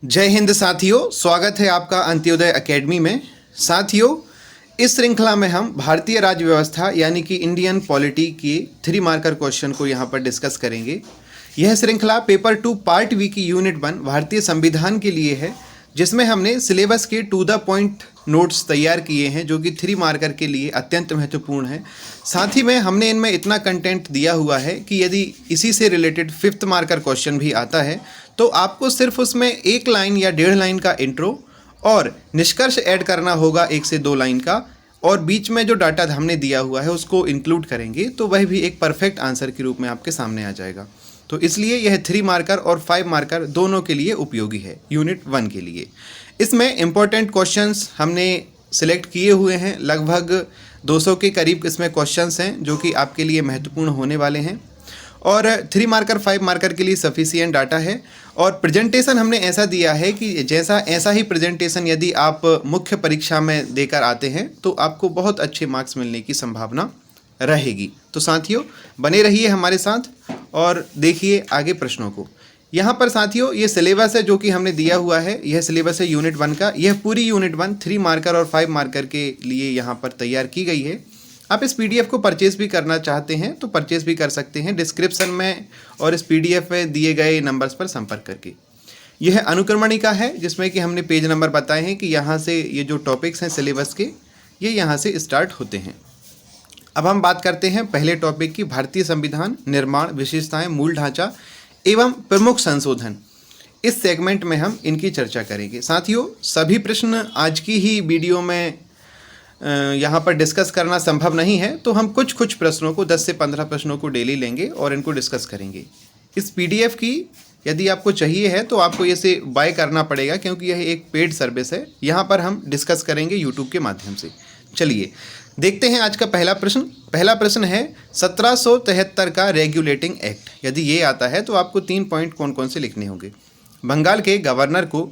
जय हिंद साथियों, स्वागत है आपका अंत्योदय एकेडमी में। साथियों, इस श्रृंखला में हम भारतीय राज्य व्यवस्था यानी कि इंडियन पॉलिटी के 3 मार्कर क्वेश्चन को यहाँ पर डिस्कस करेंगे। यह श्रृंखला पेपर 2 पार्ट वी की यूनिट 1 भारतीय संविधान के लिए है, जिसमें हमने सिलेबस के टू द पॉइंट नोट्स तैयार किए हैं जो कि 3 मार्कर के लिए अत्यंत महत्वपूर्ण है। साथ ही में हमने इनमें इतना कंटेंट दिया हुआ है कि यदि इसी से रिलेटेड 5th मार्कर क्वेश्चन भी आता है तो आपको सिर्फ उसमें 1 लाइन या 1.5 लाइन का इंट्रो और निष्कर्ष ऐड करना होगा 1 से 2 लाइन का, और बीच में जो डाटा हमने दिया हुआ है उसको इंक्लूड करेंगे तो वह भी एक परफेक्ट आंसर के रूप में आपके सामने आ जाएगा। तो इसलिए यह 3 मार्कर और 5 मार्कर दोनों के लिए उपयोगी है यूनिट 1 के लिए। इसमें इम्पोर्टेंट क्वेश्चंस हमने सिलेक्ट किए हुए हैं, लगभग 200 के करीब इसमें क्वेश्चंस हैं जो कि आपके लिए महत्वपूर्ण होने वाले हैं, और 3 मार्कर 5 मार्कर के लिए सफिशिएंट डाटा है। और प्रेजेंटेशन हमने ऐसा दिया है कि ऐसा ही प्रेजेंटेशन यदि आप मुख्य परीक्षा में देकर आते हैं तो आपको बहुत अच्छे मार्क्स मिलने की संभावना रहेगी। तो साथियों, बने रहिए हमारे साथ और देखिए आगे प्रश्नों को। यहाँ पर साथियों ये सिलेबस है जो कि हमने दिया हुआ है, यह सिलेबस है यूनिट 1 का। यह पूरी यूनिट 1 3 मार्कर और 5 मार्कर के लिए यहाँ पर तैयार की गई है। आप इस पीडीएफ को परचेज़ भी करना चाहते हैं तो परचेज़ भी कर सकते हैं डिस्क्रिप्शन में और इस पीडीएफ में दिए गए नंबर्स पर संपर्क करके। यह अनुक्रमणिका है जिसमें कि हमने पेज नंबर बताए हैं कि यहाँ से ये जो टॉपिक्स हैं सिलेबस के, ये यहाँ से स्टार्ट होते हैं। अब हम बात करते हैं पहले टॉपिक की, भारतीय संविधान निर्माण, विशेषताएं, मूल ढांचा एवं प्रमुख संशोधन। इस सेगमेंट में हम इनकी चर्चा करेंगे। साथियों, सभी प्रश्न आज की ही वीडियो में यहाँ पर डिस्कस करना संभव नहीं है, तो हम कुछ प्रश्नों को 10 से 15 प्रश्नों को डेली लेंगे और इनको डिस्कस करेंगे। इस पीडीएफ की यदि आपको चाहिए है तो आपको इसे बाय करना पड़ेगा क्योंकि यह एक पेड सर्विस है। यहाँ पर हम डिस्कस करेंगे यूट्यूब के माध्यम से। चलिए देखते हैं आज का पहला प्रश्न। पहला प्रश्न है 1773 का रेगुलेटिंग एक्ट। यदि ये आता है तो आपको 3 पॉइंट कौन कौन से लिखने होंगे। बंगाल के गवर्नर को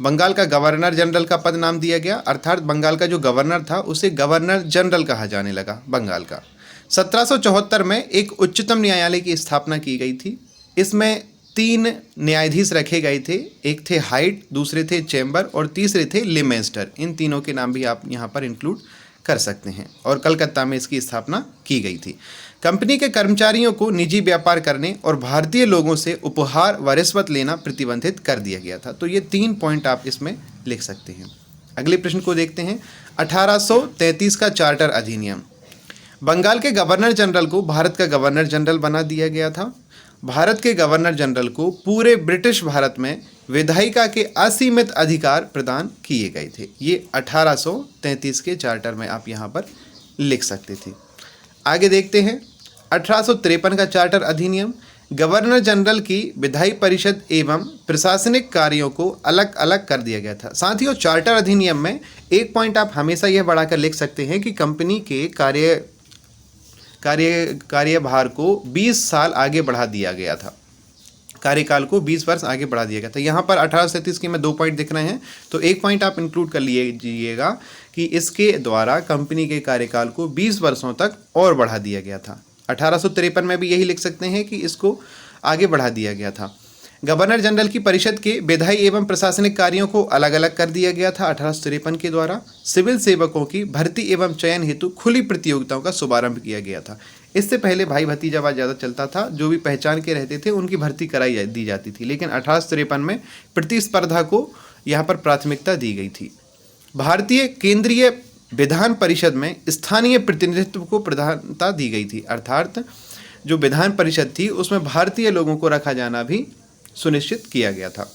बंगाल का गवर्नर जनरल का पद नाम दिया गया, अर्थात बंगाल का जो गवर्नर था उसे गवर्नर जनरल कहा जाने लगा बंगाल का। 1774 में एक उच्चतम न्यायालय की स्थापना की गई थी। इसमें 3 न्यायाधीश रखे गए थे, एक थे हाइट, दूसरे थे चैम्बर और तीसरे थे लिमेंस्टर। इन तीनों के नाम भी आप यहाँ पर इंक्लूड कर सकते हैं, और कलकत्ता में इसकी स्थापना की गई थी। कंपनी के कर्मचारियों को निजी व्यापार करने और भारतीय लोगों से उपहार व रिश्वत लेना प्रतिबंधित कर दिया गया था। तो ये 3 पॉइंट आप इसमें लिख सकते हैं। अगले प्रश्न को देखते हैं। 1833 का चार्टर अधिनियम। बंगाल के गवर्नर जनरल को भारत का गवर्नर जनरल बना दिया गया था। भारत के गवर्नर जनरल को पूरे ब्रिटिश भारत में विधायिका के असीमित अधिकार प्रदान किए गए थे। ये 1833 के चार्टर में आप यहाँ पर लिख सकते थे। आगे देखते हैं 1853 का चार्टर अधिनियम। गवर्नर जनरल की विधायी परिषद एवं प्रशासनिक कार्यों को अलग अलग कर दिया गया था। साथियों, चार्टर अधिनियम में एक पॉइंट आप हमेशा यह बढ़ाकर लिख सकते हैं कि कंपनी के कार्यभार को 20 साल आगे बढ़ा दिया गया था, कार्यकाल को 20 वर्ष आगे बढ़ा दिया गया था। यहाँ पर 1837 के में 2 पॉइंट दिख रहे हैं, तो एक पॉइंट आप इंक्लूड कर लीजिएगा कि इसके द्वारा कंपनी के कार्यकाल को 20 वर्षों तक और बढ़ा दिया गया था। 1853 में भी यही लिख सकते हैं कि इसको आगे बढ़ा दिया गया था। गवर्नर जनरल की परिषद के विधायी एवं प्रशासनिक कार्यों को अलग अलग कर दिया गया था 1853 के द्वारा। सिविल सेवकों की भर्ती एवं चयन हेतु खुली प्रतियोगिताओं का शुभारंभ किया गया था। इससे पहले भाई भतीजावाद ज़्यादा चलता था, जो भी पहचान के रहते थे उनकी भर्ती कराई दी जाती थी, लेकिन 1853 में प्रतिस्पर्धा को यहाँ पर प्राथमिकता दी गई थी। भारतीय केंद्रीय विधान परिषद में स्थानीय प्रतिनिधित्व को प्रधानता दी गई थी, अर्थात जो विधान परिषद थी उसमें भारतीय लोगों को रखा जाना भी सुनिश्चित किया गया था।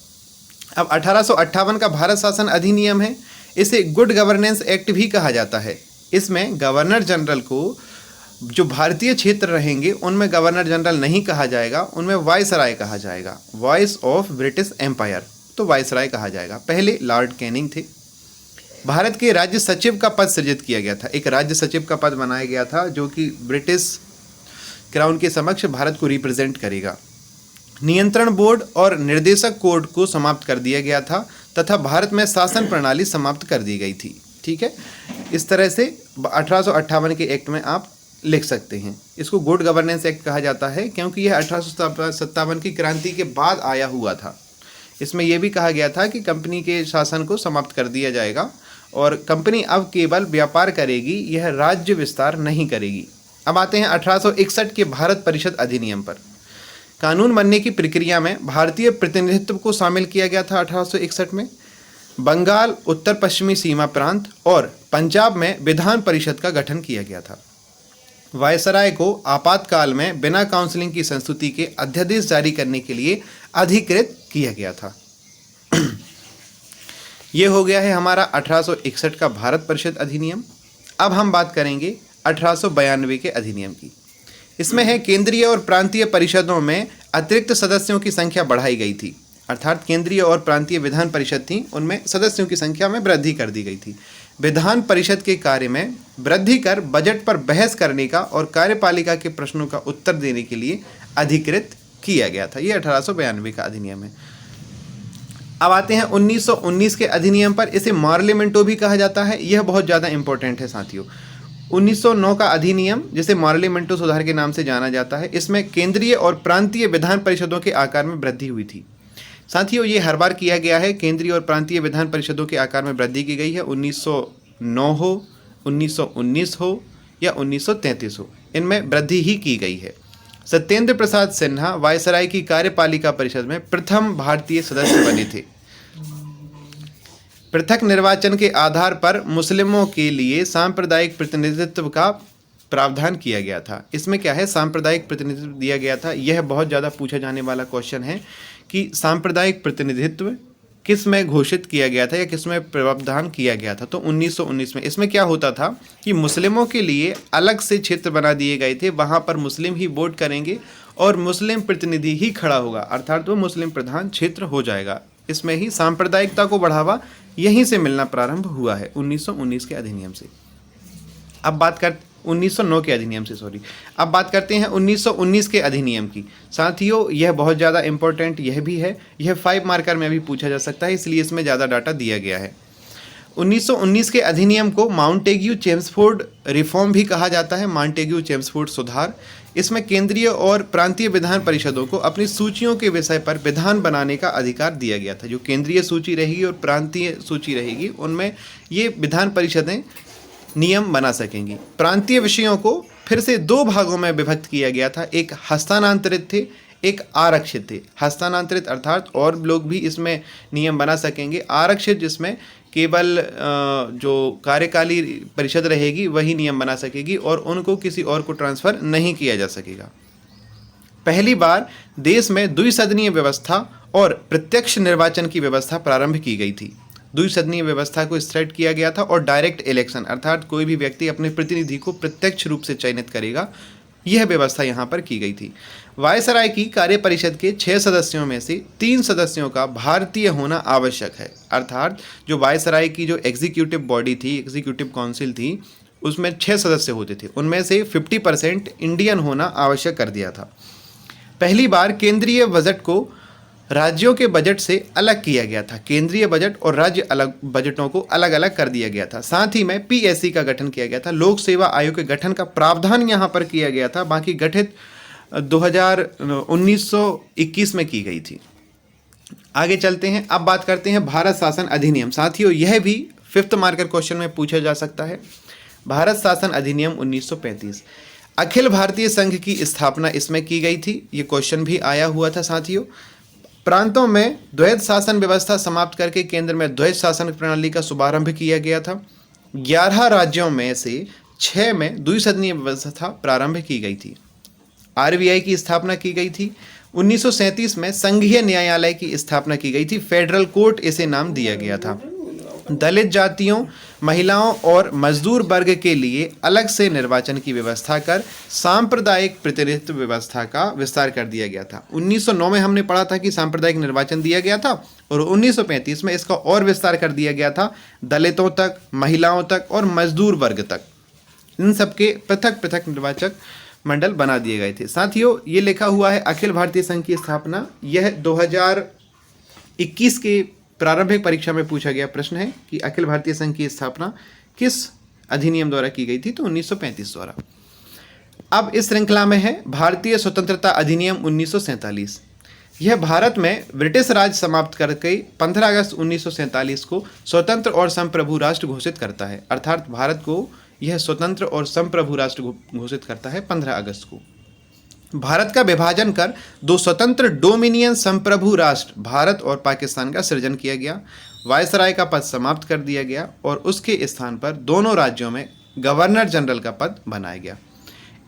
अब 1858 का भारत शासन अधिनियम है। इसे गुड गवर्नेंस एक्ट भी कहा जाता है। इसमें गवर्नर जनरल को जो भारतीय क्षेत्र रहेंगे उनमें गवर्नर जनरल नहीं कहा जाएगा, उनमें वायसराय कहा जाएगा, वॉइस ऑफ ब्रिटिश एम्पायर, तो वायसराय कहा जाएगा। पहले लॉर्ड कैनिंग थे। भारत के राज्य सचिव का पद सृजित किया गया था। एक राज्य सचिव का पद बनाया गया था जो कि ब्रिटिश क्राउन के समक्ष भारत को रिप्रेजेंट करेगा। नियंत्रण बोर्ड और निर्देशक कोड को समाप्त कर दिया गया था तथा भारत में शासन प्रणाली समाप्त कर दी गई थी। ठीक है, इस तरह से 1858 के एक्ट में आप लिख सकते हैं। इसको गुड गवर्नेंस एक्ट कहा जाता है क्योंकि यह 1857 की क्रांति के बाद आया हुआ था। इसमें यह भी कहा गया था कि कंपनी के शासन को समाप्त कर दिया जाएगा और कंपनी अब केवल व्यापार करेगी, यह राज्य विस्तार नहीं करेगी। अब आते हैं 1861 के भारत परिषद अधिनियम पर। कानून बनने की प्रक्रिया में भारतीय प्रतिनिधित्व को शामिल किया गया था 1861 में। बंगाल, उत्तर पश्चिमी सीमा प्रांत और पंजाब में विधान परिषद का गठन किया गया था। वायसराय को आपातकाल में बिना काउंसिलिंग की संस्तुति के अध्यादेश जारी करने के लिए अधिकृत किया गया था। ये हो गया है हमारा 1861 का भारत परिषद अधिनियम। अब हम बात करेंगे 1892 के अधिनियम की। इसमें है केंद्रीय और प्रांतीय परिषदों में अतिरिक्त सदस्यों की संख्या बढ़ाई गई थी, अर्थात केंद्रीय और प्रांतीय विधान परिषद थी, उनमें सदस्यों की संख्या में वृद्धि कर दी गई थी। विधान परिषद के कार्य में वृद्धि कर बजट पर बहस करने का और कार्यपालिका के प्रश्नों का उत्तर देने के लिए अधिकृत किया गया था। ये 1892 का अधिनियम है। अब आते हैं 1919 के अधिनियम पर। इसे मार्लिमेंटो भी कहा जाता है। यह बहुत ज़्यादा इंपॉर्टेंट है साथियों। 1909 का अधिनियम, जिसे मार्लिमेंटो सुधार के नाम से जाना जाता है, इसमें केंद्रीय और प्रांतीय विधान परिषदों के आकार में वृद्धि हुई थी। साथियों, ये हर बार किया गया है। केंद्रीय और प्रांतीय विधान परिषदों के आकार में वृद्धि की गई है। 1909 हो, 1919 हो या 1933 हो, इनमें वृद्धि ही की गई है। सत्येंद्र प्रसाद सिन्हा वायसराय की कार्यपालिका परिषद में प्रथम भारतीय सदस्य बने थे। पृथक निर्वाचन के आधार पर मुस्लिमों के लिए सांप्रदायिक प्रतिनिधित्व का प्रावधान किया गया था। इसमें क्या है, सांप्रदायिक प्रतिनिधित्व दिया गया था। यह बहुत ज़्यादा पूछा जाने वाला क्वेश्चन है कि सांप्रदायिक प्रतिनिधित्व किस में घोषित किया गया था या किस में प्रावधान किया गया था। तो 1919 में। इसमें क्या होता था कि मुस्लिमों के लिए अलग से क्षेत्र बना दिए गए थे, वहाँ पर मुस्लिम ही वोट करेंगे और मुस्लिम प्रतिनिधि ही खड़ा होगा, अर्थात वो मुस्लिम प्रधान क्षेत्र हो जाएगा। इसमें ही सांप्रदायिकता को बढ़ावा यहीं से मिलना प्रारंभ हुआ है, 1919 के अधिनियम से। अब बात कर 1909 के अधिनियम से, सॉरी। अब बात करते हैं 1919 के अधिनियम की। साथियों, यह बहुत ज़्यादा इंपॉर्टेंट यह भी है। यह 5 मार्कर में भी पूछा जा सकता है, इसलिए इसमें ज़्यादा डाटा दिया गया है। 1919 के अधिनियम को माउंटेग्यू चेम्सफोर्ड रिफॉर्म भी कहा जाता है, माउंटेग्यू चेम्सफोर्ड सुधार। इसमें केंद्रीय और प्रांतीय विधान परिषदों को अपनी सूचियों के विषय पर विधान बनाने का अधिकार दिया गया था। जो केंद्रीय सूची रहेगी और प्रांतीय सूची रहेगी, उनमें ये विधान परिषदें नियम बना सकेंगी। प्रांतीय विषयों को फिर से 2 भागों में विभक्त किया गया था। एक हस्तांतरित थे, एक आरक्षित थे। हस्तांतरित अर्थात और लोग भी इसमें नियम बना सकेंगे। आरक्षित जिसमें केवल जो कार्यकाली परिषद रहेगी वही नियम बना सकेगी और उनको किसी और को ट्रांसफ़र नहीं किया जा सकेगा। पहली बार देश में द्विसदनीय व्यवस्था और प्रत्यक्ष निर्वाचन की व्यवस्था प्रारंभ की गई थी। द्विसदनीय व्यवस्था को स्टार्ट किया गया था और डायरेक्ट इलेक्शन, अर्थात कोई भी व्यक्ति अपने प्रतिनिधि को प्रत्यक्ष रूप से चयनित करेगा, यह व्यवस्था यहाँ पर की गई थी। वायसराय की कार्य परिषद के 6 सदस्यों में से 3 सदस्यों का भारतीय होना आवश्यक है, अर्थात जो वायसराय की जो एग्जीक्यूटिव बॉडी थी, एग्जीक्यूटिव काउंसिल थी, उसमें 6 सदस्य होते थे, उनमें से 50% इंडियन होना आवश्यक कर दिया था। पहली बार केंद्रीय बजट को राज्यों के बजट से अलग किया गया था। केंद्रीय बजट और राज्य अलग बजटों को अलग अलग कर दिया गया था। साथ ही में पीएससी का गठन किया गया था। लोक सेवा आयोग के गठन का प्रावधान यहाँ पर किया गया था, बाकी गठित 1921 में की गई थी। आगे चलते हैं। अब बात करते हैं भारत शासन अधिनियम। साथियों, यह भी 5th मार्कर क्वेश्चन में पूछा जा सकता है। भारत शासन अधिनियम 1935। अखिल भारतीय संघ की स्थापना इसमें की गई थी। ये क्वेश्चन भी आया हुआ था साथियों। प्रांतों में द्वैध शासन व्यवस्था समाप्त करके केंद्र में द्वैध शासन प्रणाली का शुभारंभ किया गया था। 11 राज्यों में से 6 में द्विसदनीय व्यवस्था प्रारंभ की गई थी। आरबीआई की स्थापना की गई थी। 1937 में संघीय न्यायालय की स्थापना की गई थी। फेडरल कोर्ट इसे नाम दिया गया था। दलित जातियों, महिलाओं और मजदूर वर्ग के लिए अलग से निर्वाचन की व्यवस्था कर सांप्रदायिक प्रतिनिधित्व व्यवस्था का विस्तार कर दिया गया था। 1909 में हमने पढ़ा था कि सांप्रदायिक निर्वाचन दिया गया था और 1935 में इसका और विस्तार कर दिया गया था दलितों तक, महिलाओं तक और मजदूर वर्ग तक। इन सबके पृथक पृथक निर्वाचक मंडल बना दिए गए थे। साथियों, ये लिखा हुआ है अखिल भारतीय संघ की स्थापना। यह 2021 के प्रारंभिक परीक्षा में पूछा गया प्रश्न है कि अखिल भारतीय संघ की स्थापना किस अधिनियम द्वारा की गई थी, तो 1935 द्वारा। अब इस श्रृंखला में है भारतीय स्वतंत्रता अधिनियम 1947। यह भारत में ब्रिटिश राज समाप्त करके 15 अगस्त 1947 को स्वतंत्र और संप्रभु राष्ट्र घोषित करता है। अर्थात भारत को यह स्वतंत्र और संप्रभु राष्ट्र घोषित करता है 15 अगस्त को। भारत का विभाजन कर दो स्वतंत्र डोमिनियन संप्रभु राष्ट्र भारत और पाकिस्तान का सृजन किया गया। वायसराय का पद समाप्त कर दिया गया और उसके स्थान पर दोनों राज्यों में गवर्नर जनरल का पद बनाया गया।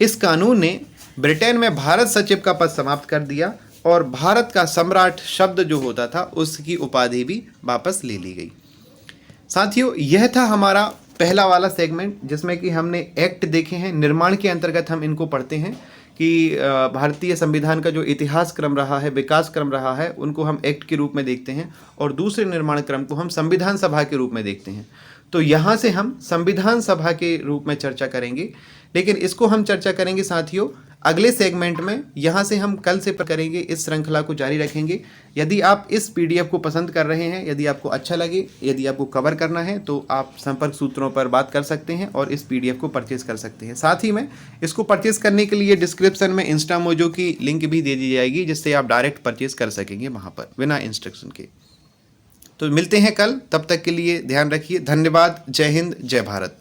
इस कानून ने ब्रिटेन में भारत सचिव का पद समाप्त कर दिया और भारत का सम्राट शब्द जो होता था उसकी उपाधि भी वापस ले ली गई। साथियों, यह था हमारा पहला वाला सेगमेंट जिसमें कि हमने एक्ट देखे हैं। निर्माण के अंतर्गत हम इनको पढ़ते हैं कि भारतीय संविधान का जो इतिहास क्रम रहा है, विकास क्रम रहा है, उनको हम एक्ट के रूप में देखते हैं और दूसरे निर्माण क्रम को हम संविधान सभा के रूप में देखते हैं। तो यहाँ से हम संविधान सभा के रूप में चर्चा करेंगे, लेकिन इसको हम चर्चा करेंगे साथियों अगले सेगमेंट में। यहाँ से हम कल से करेंगे, इस श्रृंखला को जारी रखेंगे। यदि आप इस पीडीएफ को पसंद कर रहे हैं, यदि आपको अच्छा लगे, यदि आपको कवर करना है तो आप संपर्क सूत्रों पर बात कर सकते हैं और इस पीडीएफ को परचेज कर सकते हैं। साथ ही में इसको परचेज करने के लिए डिस्क्रिप्शन में इंस्टा मोजो की लिंक भी दे दी जाएगी, जिससे आप डायरेक्ट परचेज कर सकेंगे वहाँ पर बिना इंस्ट्रक्शन के। तो मिलते हैं कल, तब तक के लिए ध्यान रखिए। धन्यवाद। जय हिंद, जय भारत।